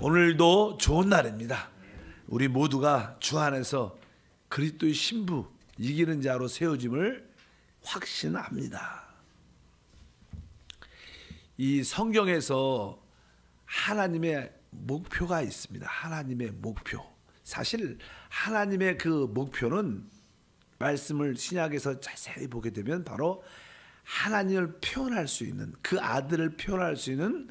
오늘도 좋은 날입니다. 우리 모두가 주 안에서 그리스도의 신부 이기는 자로 세워짐을 확신합니다. 이 성경에서 하나님의 목표가 있습니다. 하나님의 목표. 사실 하나님의 그 목표는 말씀을 신약에서 자세히 보게 되면 바로 하나님을 표현할 수 있는, 그 아들을 표현할 수 있는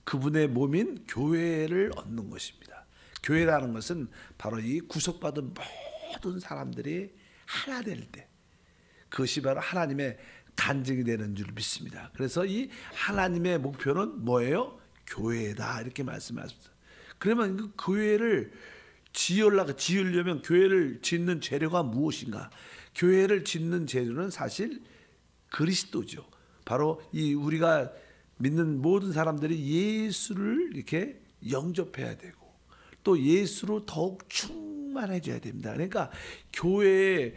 그분의 몸인 교회를 얻는 것입니다. 교회라는 것은 바로 이 구속받은 모든 사람들이 하나 될 때, 그것이 바로 하나님의 간증이 되는 줄 믿습니다. 그래서 이 하나님의 목표는 뭐예요? 교회다, 이렇게 말씀하십니다. 그러면 그 교회를 지으려면 교회를 짓는 재료가 무엇인가? 교회를 짓는 재료는 사실 그리스도죠. 바로 이 우리가 믿는 모든 사람들이 예수를 이렇게 영접해야 되고 또 예수로 더욱 충만해져야 됩니다. 그러니까 교회의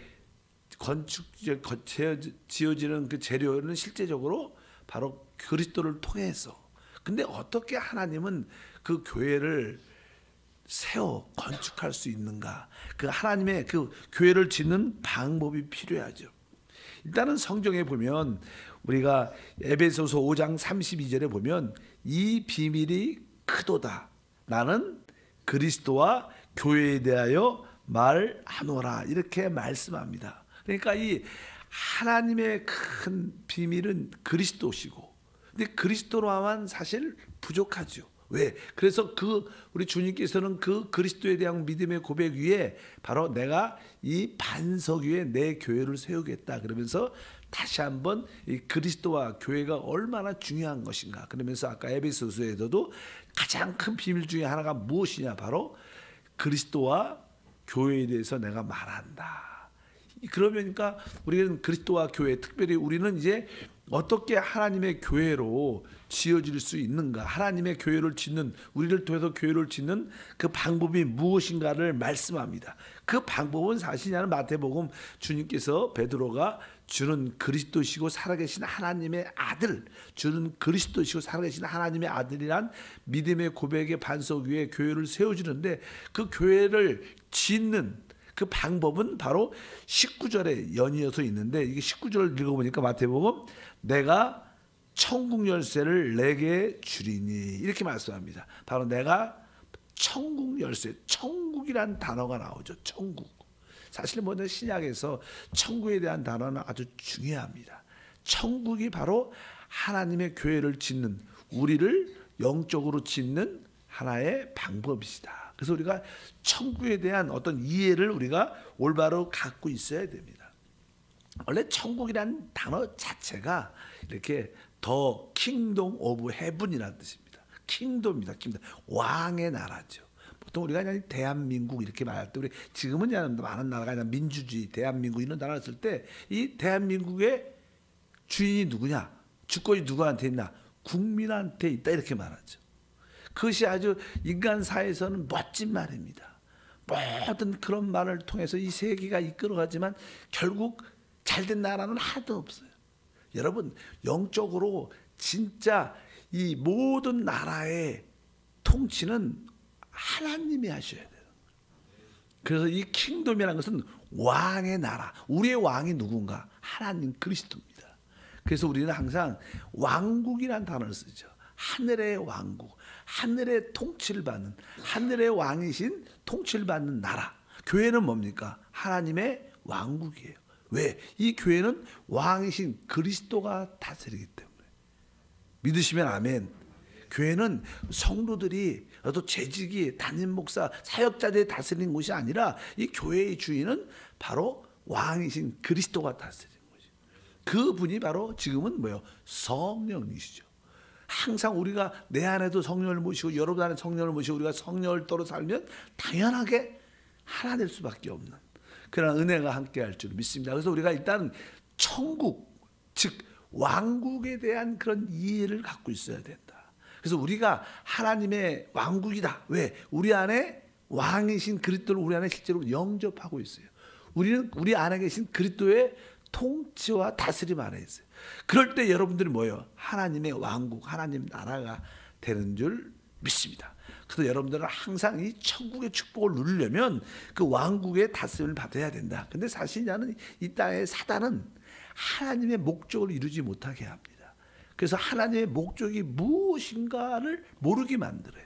지어지는 그 재료는 실제적으로 바로 그리스도를 통해서. 근데 어떻게 하나님은 그 교회를 세워 건축할 수 있는가? 그 하나님의 그 교회를 짓는 방법이 필요하죠. 일단은 성경에 보면 우리가 에베소서 5장 32절에 보면 이 비밀이 크도다. 나는 그리스도와 교회에 대하여 말하노라, 이렇게 말씀합니다. 그러니까 이 하나님의 큰 비밀은 그리스도시고, 근데 그리스도로만 사실 부족하죠. 왜? 그래서 우리 주님께서는 그 그리스도에 대한 믿음의 고백 위에 바로 내가 이 반석 위에 내 교회를 세우겠다 그러면서 다시 한번 이 그리스도와 교회가 얼마나 중요한 것인가. 그러면서 아까 에베소서에서도 가장 큰 비밀 중에 하나가 무엇이냐, 바로 그리스도와 교회에 대해서 내가 말한다. 그러니까 우리는 그리스도와 교회, 특별히 우리는 이제 어떻게 하나님의 교회로 지어질 수 있는가, 하나님의 교회를 짓는, 우리를 통해서 교회를 짓는 그 방법이 무엇인가를 말씀합니다. 그 방법은 사실은 마태복음 주님께서 베드로가 주는 그리스도시고 살아계신 하나님의 아들, 주는 그리스도시고 살아계신 하나님의 아들이란 믿음의 고백의 반석 위에 교회를 세워주는데, 그 교회를 짓는 그 방법은 바로 19절에 연이어서 있는데, 이게 19절을 읽어보니까 마태복음 내가 천국 열쇠를 내게 주리니, 이렇게 말씀합니다. 바로 내가 천국 열쇠, 천국이란 단어가 나오죠. 천국. 사실 먼저 신약에서 천국에 대한 단어는 아주 중요합니다. 천국이 바로 하나님의 교회를 짓는, 우리를 영적으로 짓는 하나의 방법이시다. 그래서 우리가 천국에 대한 어떤 이해를 우리가 올바로 갖고 있어야 됩니다. 원래 천국이란 단어 자체가 이렇게 더 킹덤 오브 헤븐이라는 뜻입니다. 킹덤입니다. 킹덤. 왕의 나라죠. 보통 우리가 그냥 대한민국 이렇게 말할 때, 우리 지금은 그냥 많은 나라가 그냥 민주주의, 대한민국 이런 나라를 쓸 때 이 대한민국의 주인이 누구냐? 주권이 누구한테 있나? 국민한테 있다, 이렇게 말하죠. 그것이 아주 인간 사회에서는 멋진 말입니다. 모든 그런 말을 통해서 이 세계가 이끌어가지만 결국 잘된 나라는 하나도 없어요. 여러분, 영적으로 진짜 이 모든 나라의 통치는 하나님이 하셔야 돼요. 그래서 이 킹덤이라는 것은 왕의 나라, 우리의 왕이 누군가? 하나님 그리스도입니다. 그래서 우리는 항상 왕국이라는 단어를 쓰죠. 하늘의 왕국, 하늘의 통치를 받는, 하늘의 왕이신 통치를 받는 나라. 교회는 뭡니까? 하나님의 왕국이에요. 왜? 이 교회는 왕이신 그리스도가 다스리기 때문에. 믿으시면 아멘. 교회는 성도들이, 또 재직이, 담임 목사, 사역자들이 다스리는 곳이 아니라 이 교회의 주인은 바로 왕이신 그리스도가 다스리는 거죠. 그분이 바로 지금은 뭐예요? 성령이시죠. 항상 우리가 내 안에도 성령을 모시고 여러분 안에 성령을 모시고 우리가 성령을 따라 살면 당연하게 하나 될 수밖에 없는 그런 은혜가 함께할 줄 믿습니다. 그래서 우리가 일단 천국, 즉 왕국에 대한 그런 이해를 갖고 있어야 된다. 그래서 우리가 하나님의 왕국이다. 왜? 우리 안에 왕이신 그리스도를 우리 안에 실제로 영접하고 있어요. 우리는 우리 안에 계신 그리스도의 통치와 다스림 안에 있어요. 그럴 때 여러분들이 뭐예요? 하나님의 왕국, 하나님 나라가 되는 줄 믿습니다. 그래서 여러분들은 항상 이 천국의 축복을 누리려면 그 왕국의 다스림을 받아야 된다. 근데 사실 나는 이 땅의 사단은 하나님의 목적을 이루지 못하게 합니다. 그래서 하나님의 목적이 무엇인가를 모르게 만들어요.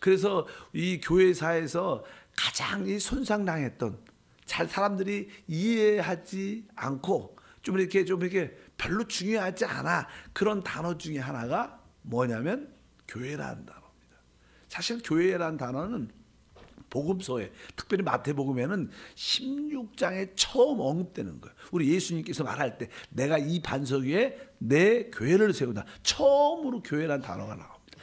그래서 이 교회사에서 가장 이 손상당했던, 잘 사람들이 이해하지 않고 좀 이렇게 별로 중요하지 않아, 그런 단어 중에 하나가 뭐냐면 교회라는 단어입니다. 사실 교회라는 단어는 복음서에, 특별히 마태복음에는 16장에 처음 언급되는 거예요. 우리 예수님께서 말할 때 내가 이 반석 위에 내 교회를 세운다, 처음으로 교회라는 단어가 나옵니다.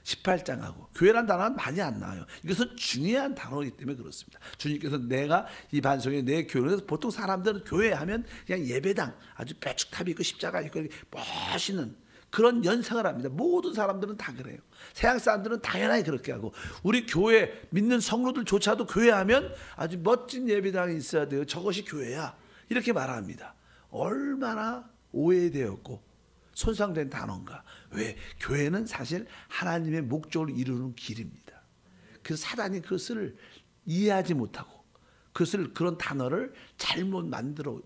18장하고 교회라는 단어는 많이 안 나와요. 이것은 중요한 단어이기 때문에 그렇습니다. 주님께서 내가 이 반석 위에 내 교회를, 보통 사람들은 교회하면 그냥 예배당, 아주 뾰족탑이 있고 십자가 있고 멋있는 그런 연상을 합니다. 모든 사람들은 다 그래요. 서양 사람들은 당연하게 그렇게 하고, 우리 교회 믿는 성도들조차도 교회하면 아주 멋진 예배당이 있어야 돼요. 저것이 교회야, 이렇게 말합니다. 얼마나 오해되었고 손상된 단어인가. 왜? 교회는 사실 하나님의 목적을 이루는 길입니다. 그래서 사단이 그것을 이해하지 못하고 그런 단어를 잘못 만들어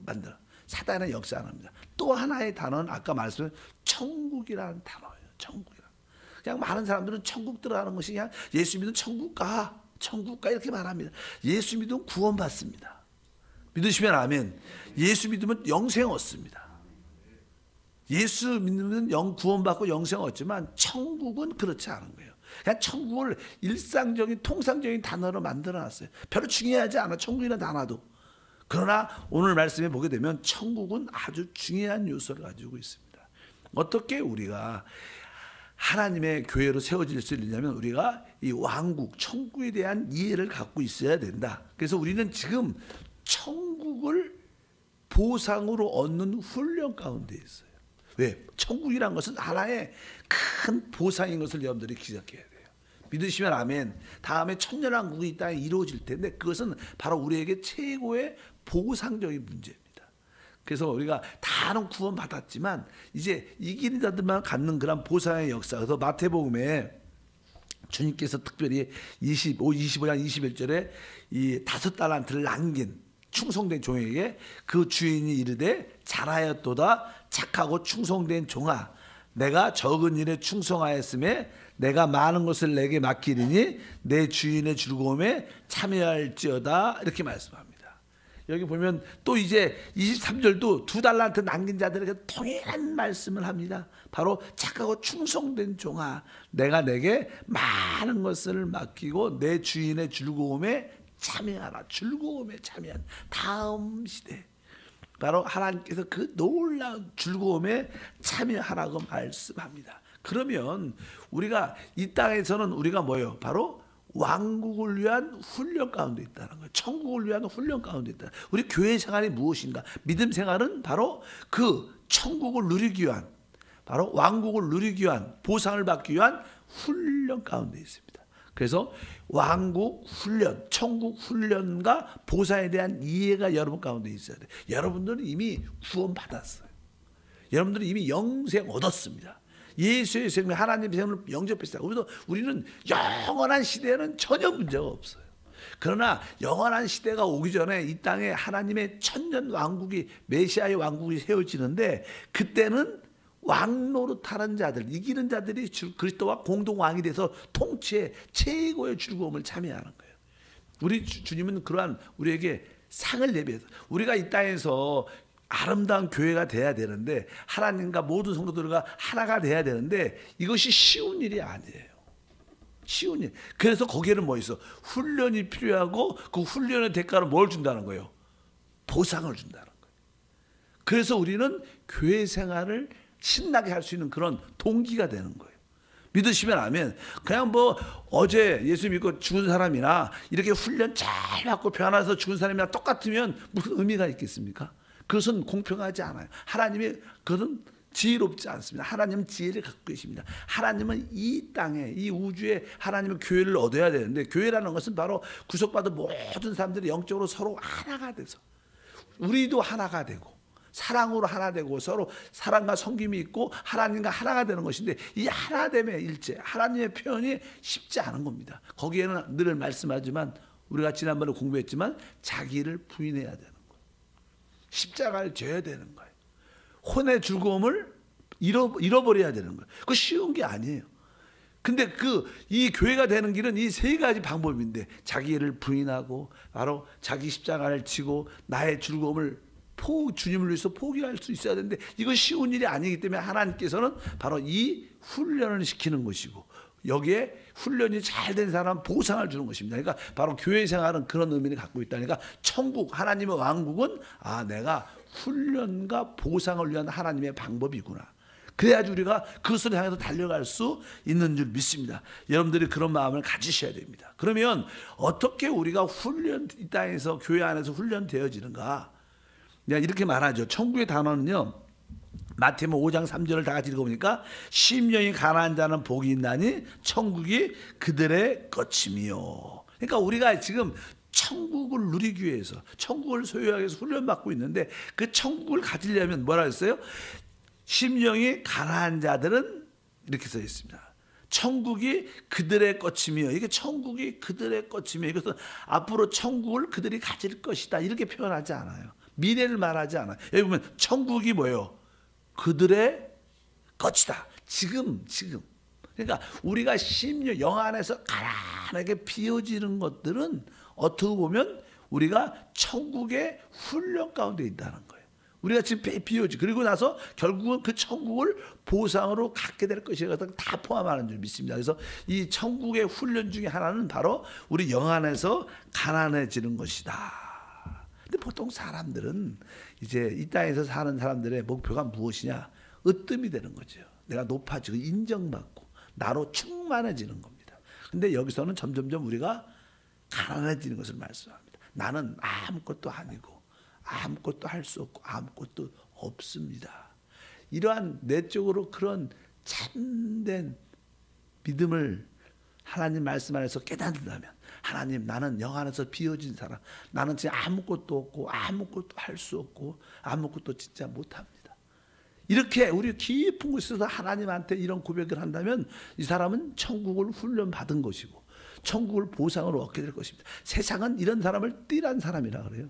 사단의 역사합니다. 또 하나의 단어는 아까 말씀드린 천국이라는 단어예요. 천국이라. 그냥 많은 사람들은 천국 들어가는 것이 그냥 예수 믿으면 천국 가 이렇게 말합니다. 예수 믿으면 구원받습니다. 믿으시면 아멘. 예수 믿으면 영생 얻습니다. 예수 믿으면 구원받고 영생 얻지만 천국은 그렇지 않은 거예요. 그냥 천국을 일상적인 통상적인 단어로 만들어놨어요. 별로 중요하지 않아, 천국이라는 단어도. 그러나 오늘 말씀에 보게 되면 천국은 아주 중요한 요소를 가지고 있습니다. 어떻게 우리가 하나님의 교회로 세워질 수 있느냐면 우리가 이 왕국, 천국에 대한 이해를 갖고 있어야 된다. 그래서 우리는 지금 천국을 보상으로 얻는 훈련 가운데 있어요. 왜? 천국이란 것은 하나의 큰 보상인 것을 여러분들이 기억해야 돼요. 믿으시면 아멘. 다음에 천년왕국이 이 땅에 이루어질 텐데 그것은 바로 우리에게 최고의 보상적인 문제입니다. 그래서 우리가 다는 구원 받았지만 이제 이기는 자들만 갖는 그런 보상의 역사. 그래서 마태복음에 주님께서 특별히 25장 21절에 이 5달란트를 남긴 충성된 종에게 그 주인이 이르되 잘하였도다 착하고 충성된 종아, 내가 적은 일에 충성하였음에 내가 많은 것을 내게 맡기리니 내 주인의 즐거움에 참여할지어다, 이렇게 말씀합니다. 여기 보면 또 이제 23절도 2달란트 남긴 자들에게 동일한 말씀을 합니다. 바로 착하고 충성된 종아, 내가 내게 많은 것을 맡기고 내 주인의 즐거움에 참여하라. 즐거움에 참여한 다음 시대, 바로 하나님께서 그 놀라운 즐거움에 참여하라고 말씀합니다. 그러면 우리가 이 땅에서는 우리가 뭐예요? 바로 왕국을 위한 훈련 가운데 있다는 거예요. 천국을 위한 훈련 가운데 있다. 우리 교회 생활이 무엇인가? 믿음 생활은 바로 그 천국을 누리기 위한, 바로 왕국을 누리기 위한, 보상을 받기 위한 훈련 가운데 있습니다. 그래서 왕국 훈련, 천국 훈련과 보상에 대한 이해가 여러분 가운데 있어야 돼요. 여러분들은 이미 구원 받았어요. 여러분들은 이미 영생 얻었습니다. 예수의 생명, 하나님의 생명을 영접했어요. 우리는 영원한 시대에는 전혀 문제가 없어요. 그러나 영원한 시대가 오기 전에 이 땅에 하나님의 천년 왕국이, 메시아의 왕국이 세워지는데 그때는 왕노릇하는 자들, 이기는 자들이 그리스도와 공동 왕이 돼서 통치의 최고의 즐거움을 참여하는 거예요. 우리 주님은 그러한 우리에게 상을 예비해서, 우리가 이 땅에서 아름다운 교회가 돼야 되는데, 하나님과 모든 성도들과 하나가 돼야 되는데 이것이 쉬운 일이 아니에요. 쉬운 일. 그래서 거기에는 뭐 있어? 훈련이 필요하고 그 훈련의 대가로 뭘 준다는 거예요? 보상을 준다는 거예요. 그래서 우리는 교회 생활을 신나게 할 수 있는 그런 동기가 되는 거예요. 믿으시면 아멘. 그냥 뭐 어제 예수 믿고 죽은 사람이나 이렇게 훈련 잘 받고 변화해서 죽은 사람이나 똑같으면 무슨 의미가 있겠습니까? 그것은 공평하지 않아요. 하나님이 그것은 지혜롭지 않습니다. 하나님은 지혜를 갖고 계십니다. 하나님은 이 땅에, 이 우주에 하나님은 교회를 얻어야 되는데, 교회라는 것은 바로 구속받은 모든 사람들이 영적으로 서로 하나가 돼서 우리도 하나가 되고 사랑으로 하나 되고 서로 사랑과 섬김이 있고 하나님과 하나가 되는 것인데 이 하나됨의 일체, 하나님의 표현이 쉽지 않은 겁니다. 거기에는 늘 말씀하지만 우리가 지난번에 공부했지만 자기를 부인해야 되는 거예요. 십자가를 져야 되는 거예요. 혼의 즐거움을 잃어버려야 되는 거예요. 그거 쉬운 게 아니에요. 근데 이 교회가 되는 길은 이 세 가지 방법인데 자기를 부인하고 바로 자기 십자가를 지고 나의 즐거움을 주님을 위해서 포기할 수 있어야 되는데 이건 쉬운 일이 아니기 때문에 하나님께서는 바로 이 훈련을 시키는 것이고 여기에 훈련이 잘 된 사람 보상을 주는 것입니다. 그러니까 바로 교회 생활은 그런 의미를 갖고 있다니까 천국 하나님의 왕국은 내가 훈련과 보상을 위한 하나님의 방법이구나. 그래야지 우리가 그것을 향해서 달려갈 수 있는 줄 믿습니다. 여러분들이 그런 마음을 가지셔야 됩니다. 그러면 어떻게 우리가 이 땅에서 교회 안에서 훈련되어지는가? 이렇게 말하죠. 천국의 단어는요. 마태복음 5장 3절을 다 같이 읽어보니까 심령이 가난한 자는 복이 있나니 천국이 그들의 것임이요. 그러니까 우리가 지금 천국을 누리기 위해서 천국을 소유하기 위해서 훈련받고 있는데 그 천국을 가지려면 뭐라 했어요? 심령이 가난한 자들은 이렇게 써 있습니다. 천국이 그들의 것이며 이게 천국이 그들의 것이며 이것은 앞으로 천국을 그들이 가질 것이다 이렇게 표현하지 않아요. 미래를 말하지 않아요. 여기 보면 천국이 뭐예요? 그들의 것이다. 지금 그러니까 우리가 심령 영 안에서 가난하게 비워지는 것들은 어떻게 보면 우리가 천국의 훈련 가운데 있다는 거예요. 우리가 지금 비워지 그리고 나서 결국은 그 천국을 보상으로 갖게 될 것이다 다 포함하는 줄 믿습니다. 그래서 이 천국의 훈련 중에 하나는 바로 우리 영 안에서 가난해지는 것이다. 근데 보통 사람들은 이제 이 땅에서 사는 사람들의 목표가 무엇이냐? 으뜸이 되는 거죠. 내가 높아지고 인정받고 나로 충만해지는 겁니다. 근데 여기서는 점점점 우리가 가난해지는 것을 말씀합니다. 나는 아무것도 아니고 아무것도 할 수 없고 아무것도 없습니다. 이러한 내적으로 그런 참된 믿음을 하나님 말씀 안에서 깨닫는다면 하나님 나는 영 안에서 비워진 사람 나는 진짜 아무것도 없고 아무것도 할 수 없고 아무것도 진짜 못합니다. 이렇게 우리 깊은 곳에서 하나님한테 이런 고백을 한다면 이 사람은 천국을 훈련받은 것이고 천국을 보상으로 얻게 될 것입니다. 세상은 이런 사람을 띠란 사람이라 그래요.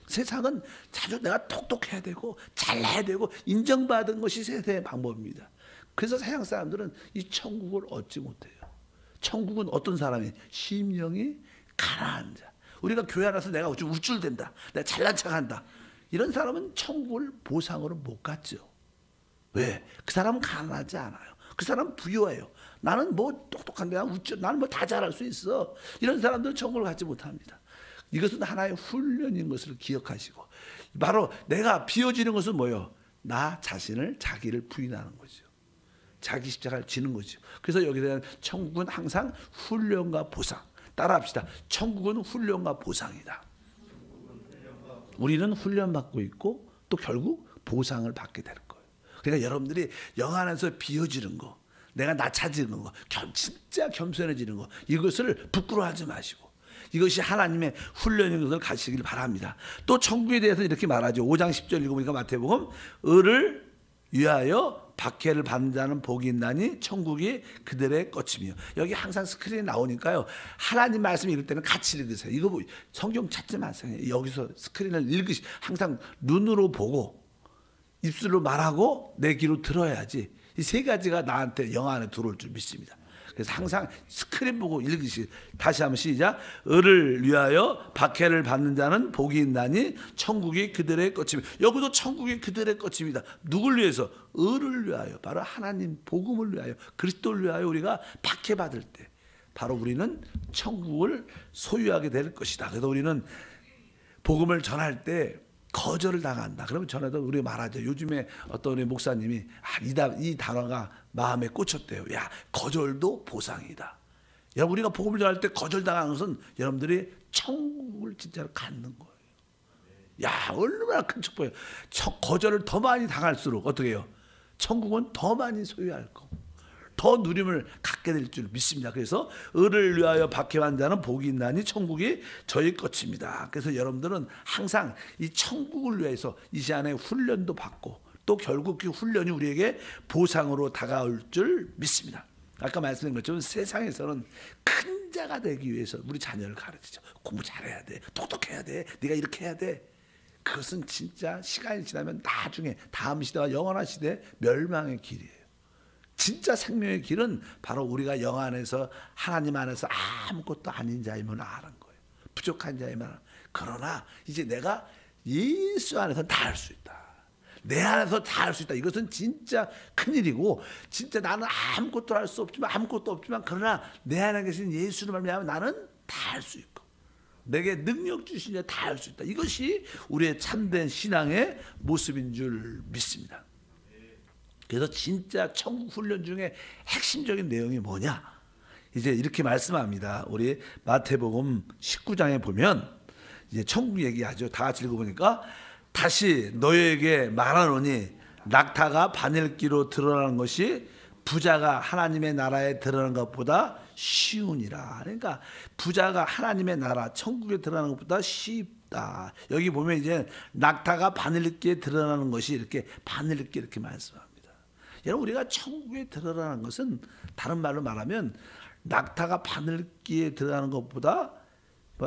세상은 자주 내가 똑똑해야 되고 잘해야 되고 인정받은 것이 세상의 방법입니다. 그래서 서양 사람들은 이 천국을 얻지 못해요. 천국은 어떤 사람이? 심령이 가난한 자. 우리가 교회 안에서 내가 좀 우쭐댄다. 내가 잘난 척한다. 이런 사람은 천국을 보상으로 못 갔죠. 왜? 그 사람은 가난하지 않아요. 그 사람은 부유해요. 나는 뭐 똑똑한데 나는 뭐 다 잘할 수 있어. 이런 사람들은 천국을 갖지 못합니다. 이것은 하나의 훈련인 것을 기억하시고 바로 내가 비워지는 것은 뭐예요? 나 자신을 자기를 부인하는 거죠. 자기 십자가를 지는 거죠. 그래서 여기에 대한 천국은 항상 훈련과 보상. 따라합시다. 천국은 훈련과 보상이다. 우리는 훈련받고 있고 또 결국 보상을 받게 될 거예요. 그러니까 여러분들이 영 안에서 비워지는 거, 내가 낮아지는 거, 진짜 겸손해지는 거 이것을 부끄러워하지 마시고 이것이 하나님의 훈련인 것을 가시길 바랍니다. 또 천국에 대해서 이렇게 말하죠. 5장 10절 읽어보니까 마태복음 을을 위하여 박해를 받는 자는 복이 있나니 천국이 그들의 것이며 여기 항상 스크린에 나오니까요. 하나님 말씀 읽을 때는 같이 읽으세요. 이거 성경 찾지 마세요. 여기서 스크린을 읽으시 항상 눈으로 보고 입술로 말하고 내 귀로 들어야지. 이 세 가지가 나한테 영 안에 들어올 줄 믿습니다. 그래서 항상 스크린 보고 읽으시. 다시 한번 시작. 을을 위하여 박해를 받는 자는 복이 있나니 천국이 그들의 것이며 여기도 천국이 그들의 것입니다. 누굴 위해서? 을을 위하여. 바로 하나님 복음을 위하여 그리스도를 위하여 우리가 박해받을 때 바로 우리는 천국을 소유하게 될 것이다. 그래서 우리는 복음을 전할 때 거절을 당한다. 그러면 전에도 우리가 말하죠. 요즘에 어떤 우리 목사님이 이 단어가 마음에 꽂혔대요. 야, 거절도 보상이다. 야, 우리가 복음을 전할 때 거절당하는 것은 여러분들이 천국을 진짜로 갖는 거예요. 야, 얼마나 큰 축복이에요. 거절을 더 많이 당할수록 어떻게 해요? 천국은 더 많이 소유할 거고 더 누림을 갖게 될 줄 믿습니다. 그래서 의를 위하여 박해한 자는 복이 있나니 천국이 저희 것입니다. 그래서 여러분들은 항상 이 천국을 위해서 이 시간에 훈련도 받고 또 결국 그 훈련이 우리에게 보상으로 다가올 줄 믿습니다. 아까 말씀드린 것처럼 세상에서는 큰 자가 되기 위해서 우리 자녀를 가르치죠. 공부 잘해야 돼, 똑똑해야 돼, 네가 이렇게 해야 돼. 그것은 진짜 시간이 지나면 나중에 다음 시대와 영원한 시대 멸망의 길이에요. 진짜 생명의 길은 바로 우리가 영 안에서 하나님 안에서 아무것도 아닌 자임을 아는 거예요. 부족한 자임을. 그러나 이제 내가 예수 안에서 다 할 수 있다. 내 안에서 다 할 수 있다. 이것은 진짜 큰일이고, 진짜 나는 아무것도 할 수 없지만, 아무것도 없지만, 그러나 내 안에 계신 예수를 말미암아 나는 다 할 수 있고, 내게 능력 주시니 다 할 수 있다. 이것이 우리의 참된 신앙의 모습인 줄 믿습니다. 그래서 진짜 천국 훈련 중에 핵심적인 내용이 뭐냐? 이제 이렇게 말씀합니다. 우리 마태복음 19장에 보면 이제 천국 얘기하죠. 다 같이 읽어보니까 다시 너희에게 말하노니 낙타가 바늘기로 드러나는 것이 부자가 하나님의 나라에 드러나는 것보다 쉬우니라. 그러니까 부자가 하나님의 나라 천국에 드러나는 것보다 쉽다. 여기 보면 이제 낙타가 바늘기에 드러나는 것이 이렇게 바늘기 이렇게 말씀합니다. 여러분 우리가 천국에 들어가는 것은 다른 말로 말하면 낙타가 바늘기에 들어가는 것보다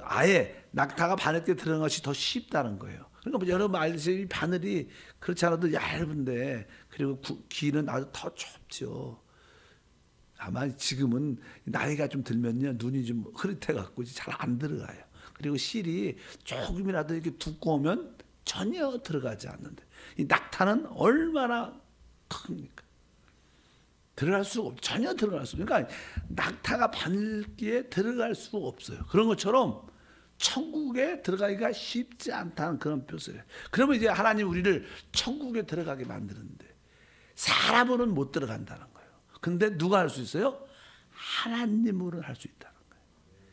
아예 낙타가 바늘기에 들어가는 것이 더 쉽다는 거예요. 그러니까 여러분 알듯이 바늘이 그렇지 않아도 얇은데 그리고 귀는 아주 더 좁죠. 아마 지금은 나이가 좀 들면요 눈이 좀 흐릿해 갖고 잘 안 들어가요. 그리고 실이 조금이라도 이렇게 두꺼우면 전혀 들어가지 않는데 이 낙타는 얼마나 큽니까? 들어갈 수가 없어요. 전혀 들어갈 수 없어요. 그러니까 낙타가 바늘기에 들어갈 수가 없어요. 그런 것처럼 천국에 들어가기가 쉽지 않다는 그런 표시예요. 그러면 이제 하나님 우리를 천국에 들어가게 만드는데 사람으로는 못 들어간다는 거예요. 근데 누가 할 수 있어요? 하나님으로는 할 수 있다는 거예요.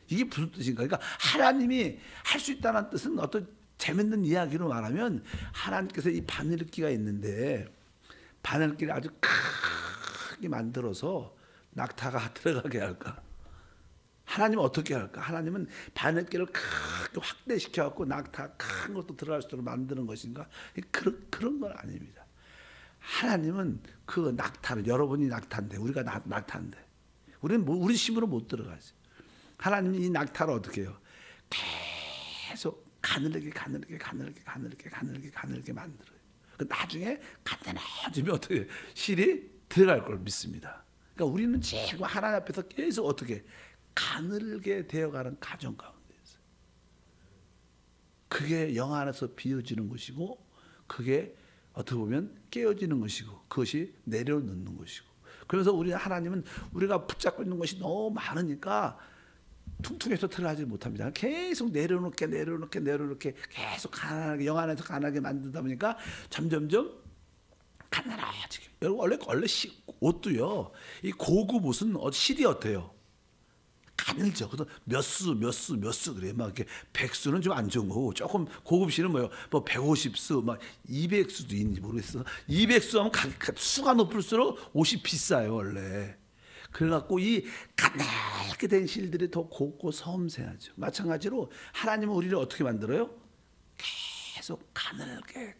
이게 무슨 뜻인가? 그러니까 하나님이 할 수 있다는 뜻은 어떤 재밌는 이야기로 말하면 하나님께서 이 바늘기가 있는데 바늘기를 아주 크게 만들어서 낙타가 들어가게 할까? 하나님은 어떻게 할까? 하나님은 바늘기를 크게 확대시켜갖고 낙타 큰 것도 들어갈 수 있도록 만드는 것인가? 그런 건 아닙니다. 하나님은 그 낙타를 여러분이 낙타인데 우리가 낙타인데 우리는 우리 힘으로 못 들어가지. 하나님이 이 낙타를 어떻게 해요? 계속 가늘게 만들어요. 나중에 간단해지면 어떻게 실이 들어갈 걸 믿습니다. 그러니까 우리는 지금 하나님 앞에서 계속 어떻게 가늘게 되어가는 과정 가운데 있어요. 그게 영 안에서 비워지는 것이고 그게 어떻게 보면 깨어지는 것이고 그것이 내려놓는 것이고 그래서 우리 하나님은 우리가 붙잡고 있는 것이 너무 많으니까 퉁퉁해서 들어가지 못합니다. 계속 내려놓게 계속 가난하게 영 안에서 가난하게 만들다 보니까 점점점 가난해지게. 여러분 원래 옷도요. 이 고급 옷은 실이 어때요? 가늘죠. 그래서 몇 수 그래. 막 이렇게 100수는 좀 안 좋은 거고 조금 고급 실은 뭐 150수, 막 200수도 있는지 모르겠어. 200수 하면 수가 높을수록 옷이 비싸요 원래. 그래갖고 이 가늘게 된 실들이 더 곱고 섬세하죠. 마찬가지로 하나님은 우리를 어떻게 만들어요? 계속 가늘게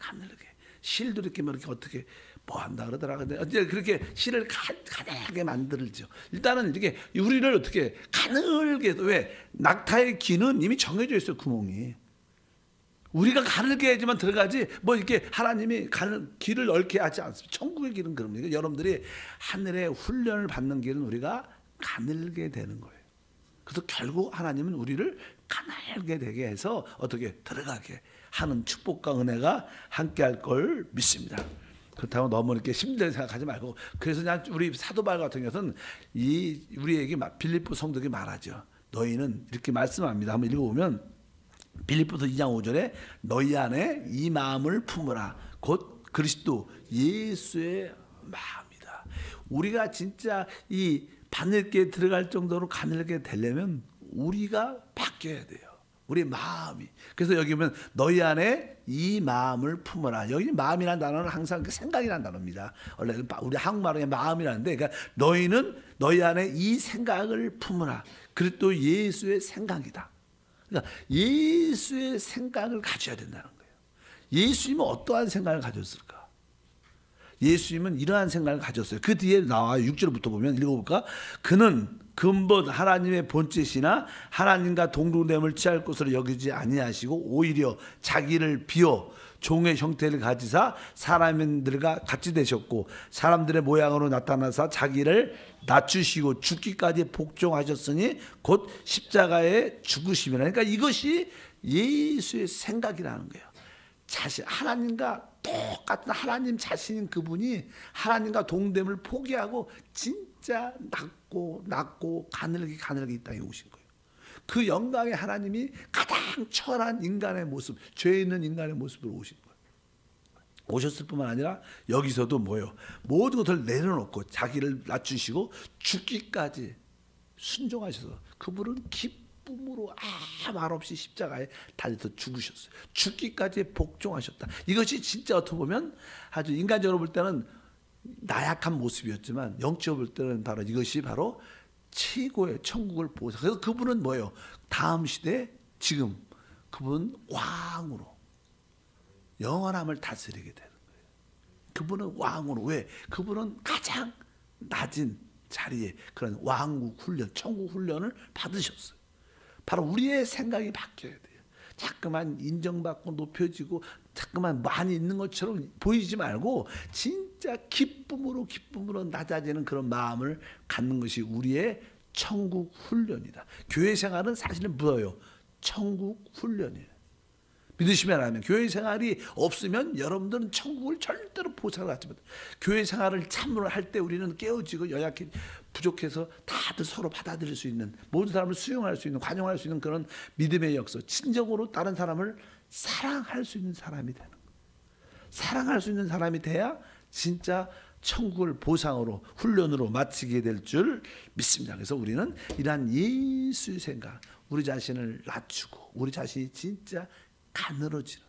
실도 이렇게 뭐 이렇게 어떻게 뭐 한다 그러더라. 근데 어째 그렇게 실을 가늘게 만들죠. 일단은 이렇게 우리를 어떻게 가늘게 왜 낙타의 귀는 이미 정해져 있어요 구멍이. 우리가 가늘게 해야지만 들어가지 뭐 이렇게 하나님이 길을 넓게 하지 않습니다. 천국의 길은 그럽니다. 여러분들이 하늘의 훈련을 받는 길은 우리가 가늘게 되는 거예요. 그래서 결국 하나님은 우리를 가늘게 되게 해서 어떻게 들어가게 하는 축복과 은혜가 함께할 걸 믿습니다. 그렇다고 너무 이렇게 힘들게 생각하지 말고 그래서 그냥 우리 사도 바울 같은 경우는 우리에게 빌립보 성도에게 말하죠. 너희는 이렇게 말씀합니다. 한번 읽어보면 빌립보서 2장 5절에 너희 안에 이 마음을 품으라 곧 그리스도 예수의 마음이다. 우리가 진짜 이 바늘기에 들어갈 정도로 가늘게 되려면 우리가 바뀌어야 돼요. 우리 마음이. 그래서 여기 보면 너희 안에 이 마음을 품어라. 여기 마음이라는 단어는 항상 그 생각이라는 단어입니다. 원래 우리 한국말은 마음이라는데, 그러니까 너희는 너희 안에 이 생각을 품어라. 그리스도 예수의 생각이다. 그러니까 예수의 생각을 가져야 된다는 거예요. 예수님은 어떠한 생각을 가졌을까? 예수님은 이러한 생각을 가졌어요. 그 뒤에 나와요. 6절부터 보면 읽어볼까? 그는 근본 하나님의 본체시나 하나님과 동등됨을 취할 것으로 여기지 아니하시고 오히려 자기를 비워 종의 형태를 가지사 사람들과 같이 되셨고 사람들의 모양으로 나타나사 자기를 낮추시고 죽기까지 복종하셨으니 곧 십자가에 죽으심이라. 그러니까 이것이 예수의 생각이라는 거예요. 자신, 하나님과 똑같은 하나님 자신인 그분이 하나님과 동됨을 포기하고 진짜 낮고 가늘게 이 땅에 오신 거예요. 그 영광의 하나님이 가장 처한 인간의 모습, 죄 있는 인간의 모습으로 오신 거예요. 오셨을 뿐만 아니라 여기서도 뭐예요? 모든 것을 내려놓고 자기를 낮추시고 죽기까지 순종하셔서 그분은 기쁨으로 아무 말 없이 십자가에 달려서 죽으셨어요. 죽기까지 복종하셨다. 이것이 진짜 어떻게 보면 아주 인간적으로 볼 때는 나약한 모습이었지만 영적으로 볼 때는 바로 이것이 바로 최고의 천국을 보호사. 그래서 그분은 뭐예요? 다음 시대 지금 그분은 왕으로 영원함을 다스리게 되는 거예요. 그분은 왕으로. 왜? 그분은 가장 낮은 자리에 그런 왕국 훈련, 천국 훈련을 받으셨어요. 바로 우리의 생각이 바뀌어야 돼요. 자꾸만 인정받고 높여지고 자꾸만 많이 있는 것처럼 보이지 말고 진짜 기쁨으로 낮아지는 그런 마음을 갖는 것이 우리의 천국 훈련이다. 교회 생활은 사실은 뭐예요? 천국 훈련이에요. 믿으시면 하면 교회 생활이 없으면 여러분들은 천국을 절대로 보상을 받지 못해요. 교회 생활을 참으로 할 때 우리는 깨어지고 연약해 부족해서 다들 서로 받아들일 수 있는, 모든 사람을 수용할 수 있는, 관용할 수 있는 그런 믿음의 역사, 친정으로 다른 사람을 사랑할 수 있는 사람이 되는 거예요. 사랑할 수 있는 사람이 돼야 진짜 천국을 보상으로 훈련으로 마치게 될 줄 믿습니다. 그래서 우리는 이러한 예수의 생각, 우리 자신을 낮추고 우리 자신이 진짜 가늘어지는.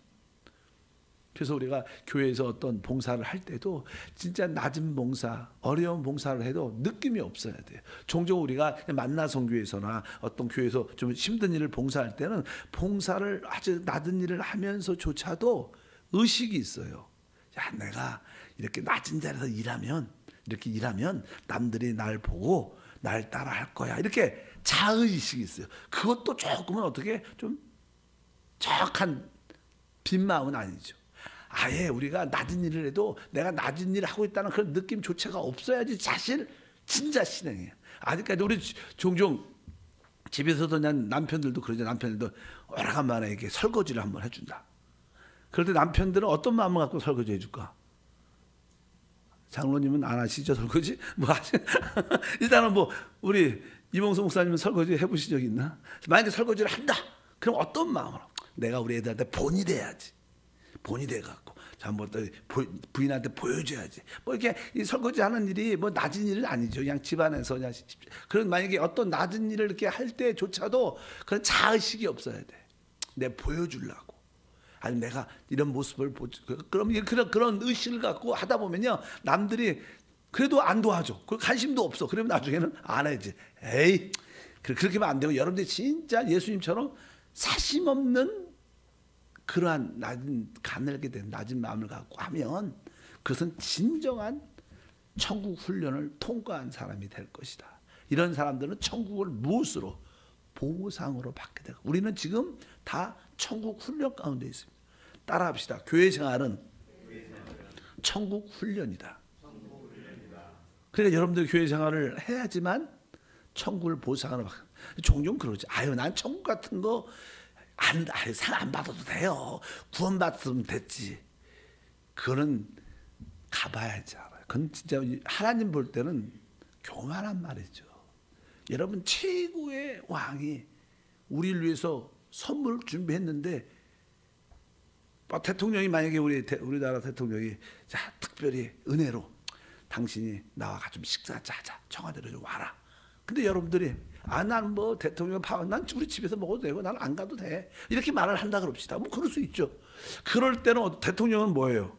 그래서 우리가 교회에서 어떤 봉사를 할 때도 진짜 낮은 봉사, 어려운 봉사를 해도 느낌이 없어야 돼요. 종종 우리가 만나성교회에서나 어떤 교회에서 좀 힘든 일을 봉사할 때는 봉사를 아주 낮은 일을 하면서조차도 의식이 있어요. 야, 내가 이렇게 낮은 자리에서 이렇게 일하면 남들이 날 보고 날 따라 할 거야. 이렇게 자의식이 있어요. 그것도 조금은 어떻게 좀 정확한 빈 마음은 아니죠. 아예 우리가 낮은 일을 해도 내가 낮은 일을 하고 있다는 그런 느낌조차가 없어야지 사실 진짜 신앙이에요. 아직까지 우리 종종 집에서도 그냥 남편들도 그러죠. 남편들도 오래간만에 이렇게 설거지를 한번 해준다. 그럴 때 남편들은 어떤 마음을 갖고 설거지 해줄까? 장로님은 안 하시죠, 설거지? 뭐 하시? 일단은 뭐 우리 이봉수 목사님은 설거지 해보신 적 있나? 만약에 설거지를 한다. 그럼 어떤 마음으로? 내가 우리 애들한테 본이 돼야지. 본이 돼갖고 한번 또 부인한테 보여줘야지. 뭐 이렇게 이 설거지하는 일이 뭐 낮은 일은 아니죠. 그냥 집안에서 그냥 그런 만약에 어떤 낮은 일을 이렇게 할 때조차도 그런 자의식이 없어야 돼. 내가 보여주려고. 아니 내가 이런 모습을 그럼 그런 의식을 갖고 하다 보면요 남들이 그래도 안 도와줘. 그 관심도 없어. 그러면 나중에는 안 해야지. 에이 그렇게 하면 안 되고 여러분들이 진짜 예수님처럼 사심 없는 그러한 낮은 가늘게 된 낮은 마음을 갖고 하면 그것은 진정한 천국 훈련을 통과한 사람이 될 것이다. 이런 사람들은 천국을 무엇으로? 보상으로 받게 되고 우리는 지금 다 천국 훈련 가운데 있습니다. 따라합시다. 교회 생활은 천국 훈련이다. 그러니까 여러분들 교회 생활을 해야지만 천국을 보상하는. 종종 그러지. 아유 난 천국 같은 거 상 안 받아도 돼요. 구원받으면 됐지. 그거는 가봐야지 알아요. 그건 진짜 하나님 볼 때는 교만한 말이죠. 여러분 최고의 왕이 우리를 위해서 선물 준비했는데 대통령이 만약에 우리나라 대통령이 자 특별히 은혜로 당신이 나와 같이 식사하자 청와대로 좀 와라. 근데 여러분들이 난 뭐 대통령 난 우리 집에서 먹어도 되고 난 안 가도 돼. 이렇게 말을 한다 그럽시다. 뭐 그럴 수 있죠. 그럴 때는 대통령은 뭐예요?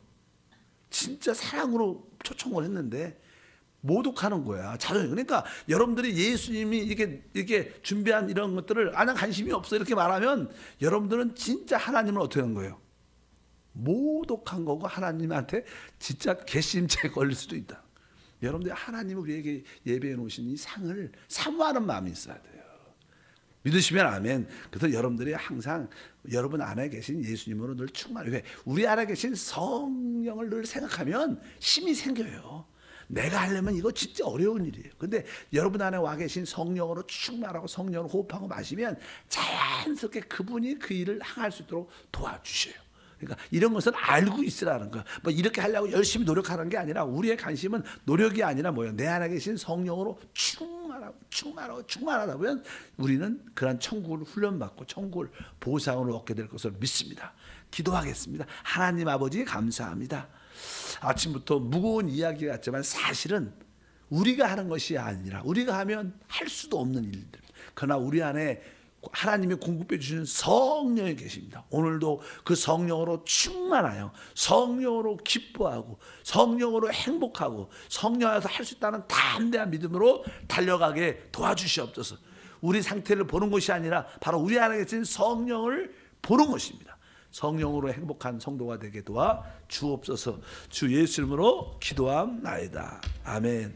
진짜 사랑으로 초청을 했는데 모독하는 거야. 자존심. 그러니까 여러분들이 예수님이 이렇게 준비한 이런 것들을 난 관심이 없어 이렇게 말하면 여러분들은 진짜 하나님을 어떻게 하는 거예요? 모독한 거고 하나님한테 진짜 괘씸죄 걸릴 수도 있다. 여러분들이 하나님이 우리에게 예배해 놓으신 이 상을 사모하는 마음이 있어야 돼요. 믿으시면 아멘. 그래서 여러분들이 항상 여러분 안에 계신 예수님으로 늘 충만해. 우리 안에 계신 성령을 늘 생각하면 힘이 생겨요. 내가 하려면 이거 진짜 어려운 일이에요. 근데 여러분 안에 와 계신 성령으로 충만하고 성령으로 호흡하고 마시면 자연스럽게 그분이 그 일을 행할 수 있도록 도와주셔요. 그러니까 이런 것은 알고 있으라는 거야. 뭐 이렇게 하려고 열심히 노력하는 게 아니라 우리의 관심은 노력이 아니라 뭐예요? 내 안에 계신 성령으로 충만하다 보면 우리는 그런 천국을 훈련받고 천국을 보상으로 얻게 될 것을 믿습니다. 기도하겠습니다. 하나님 아버지 감사합니다. 아침부터 무거운 이야기 같지만 사실은 우리가 하는 것이 아니라 우리가 하면 할 수도 없는 일들. 그러나 우리 안에 하나님이 공급해 주시는 성령이 계십니다. 오늘도 그 성령으로 충만하여 성령으로 기뻐하고 성령으로 행복하고 성령 안에서 할 수 있다는 담대한 믿음으로 달려가게 도와주시옵소서. 우리 상태를 보는 것이 아니라 바로 우리 안에 계신 성령을 보는 것입니다. 성령으로 행복한 성도가 되게 도와 주옵소서. 주 예수 이름으로 기도함나이다. 아멘.